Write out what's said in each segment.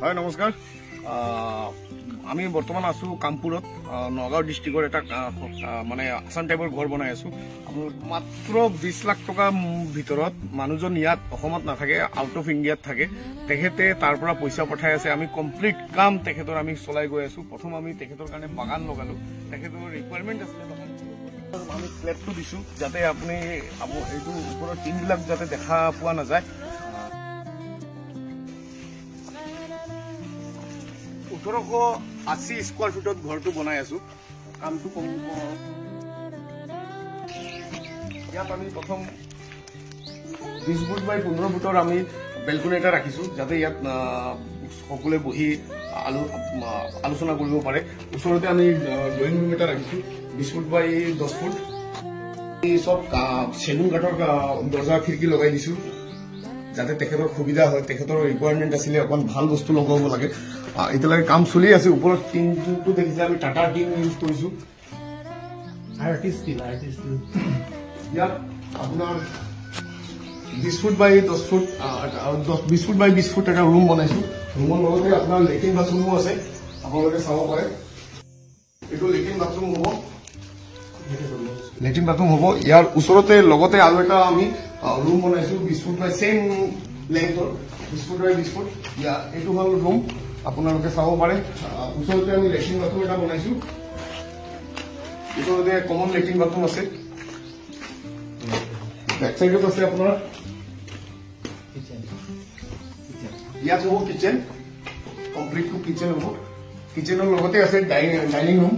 হয় নমস্কাৰ আমি বৰ্তমান আছো কামপুৰত নগাঁও ডিষ্ট্ৰিক্টৰ এটা মানে আসাম টাইপৰ ঘৰ বনাই আছো মাত্ৰ 20 লাখ টকা ভিতৰত মানুহজন ইয়াত অসমত নাথাকে আউট অফ ইণ্ডিয়াত থাকে তেখেতে তাৰ পৰা পইচা পঠাই আছে আমি কমপ্লিট কাম তেখেতৰ আমি চলাই গৈ আছো প্ৰথম আমি তেখেতৰ কাৰণে বাগান লগালো তেখেতৰ ৰিকুৱাৰমেণ্ট আছিল আমি ফ্লেটটো দিছো যাতে আপুনি এইটো ওপৰৰ টিনবিলাক যাতে দেখা পোৱা নাযায় 1880 স্কোয়াৰ ফুটত ঘৰটো বনাই আছো কামটো কমিব ইয়াত আমি প্ৰথম 20 ফুট বাই 15 ফুটৰ আমি বেলকনি এটা ৰাখিছো যাতে ইয়াত সকলোৱে বহি আলোচনা কৰিব পাৰে ওচৰতে আমি ড্ৰয়িং ৰুম এটা ৰাখিছো 20 ফুট বাই 10 ফুট এই সব চেগুন কাঠৰ দৰজা খিড়কি লগাই দিছো যাতে তেখেতৰ সুবিধা হয় তেখেতৰ ৰিকুৱাৰমেণ্ট আছিলে অকণ ভাল বস্তু লগাব লাগে এতিয়ালৈকে কাম চলি আছে ওপৰত টিনটো দেখিছে আমি টাটা টিন ইউজ কৰিছো আৰ্টিষ্ট ইয়াত আপোনাৰ 20 ফুট বাই 10 ফুট 20 ফুট বাই 20 ফুট এটা ৰুম বনাইছো ৰুমৰ লগতে আপোনাৰ লেট্ৰিন বাথৰুমো আছে আপোনালোকে চাব পাৰে এইটো লেট্ৰিন বাথৰুম হ'ব ইয়াৰ ওচৰতে লগতে আৰু এটা আমি ৰুম বনাইছো 20 ফুট বাই সেম লেন্থৰ 20 ফুট বাই 20 ফুট এইটো হ'ল ৰুম আপোনালোকে চাব পাৰে ওচৰতে আমি লেট্ৰিন বাথৰুম এটা বনাইছো ওচৰতে কমন লেট্ৰিন বাথৰুম আছে বেক সাইডত আছে আপোনাৰ ইয়াত হ'ব কিচেন কমপ্লিট কিচেন হ'ব কিচেনৰ লগতে আছে ডাইনিং ৰুম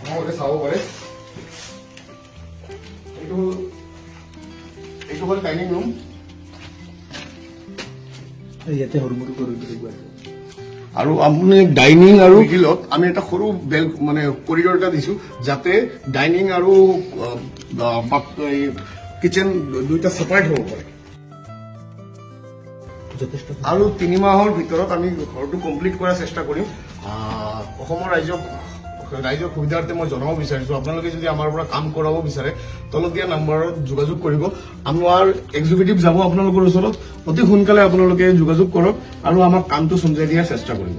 আপোনালোকে চাব পাৰে এইটো হ'ল ডাইনিং ৰুম ইয়াতে হৰমুৰ কৰিব আৰু আপুনি ডাইনিং আৰু গিলত আমি এটা সৰু বেল মানে কৰিডৰ এটা দিছো যাতে ডাইনিং আৰু কিচেন দুইটা সেপাৰেট হ'ব পাৰে আৰু 3 মাহৰ ভিতৰত আমি ঘৰটো কমপ্লিট কৰাৰ চেষ্টা কৰিম অসমৰ ৰাইজৰ সুবিধাৰ্থে মই জনাব বিচাৰিছো আপোনালোকে যদি আমাৰ পৰা কাম কৰাব বিচাৰে তলত দিয়া নম্বৰত যোগাযোগ কৰিব আমাৰ এক্সিকিউটিভ যাব আপোনালোকৰ ওচৰত অতি সোনকালে আপোনালোকে যোগাযোগ কৰক আৰু আমাক কামটো চমজাই দিয়াৰ চেষ্টা কৰিব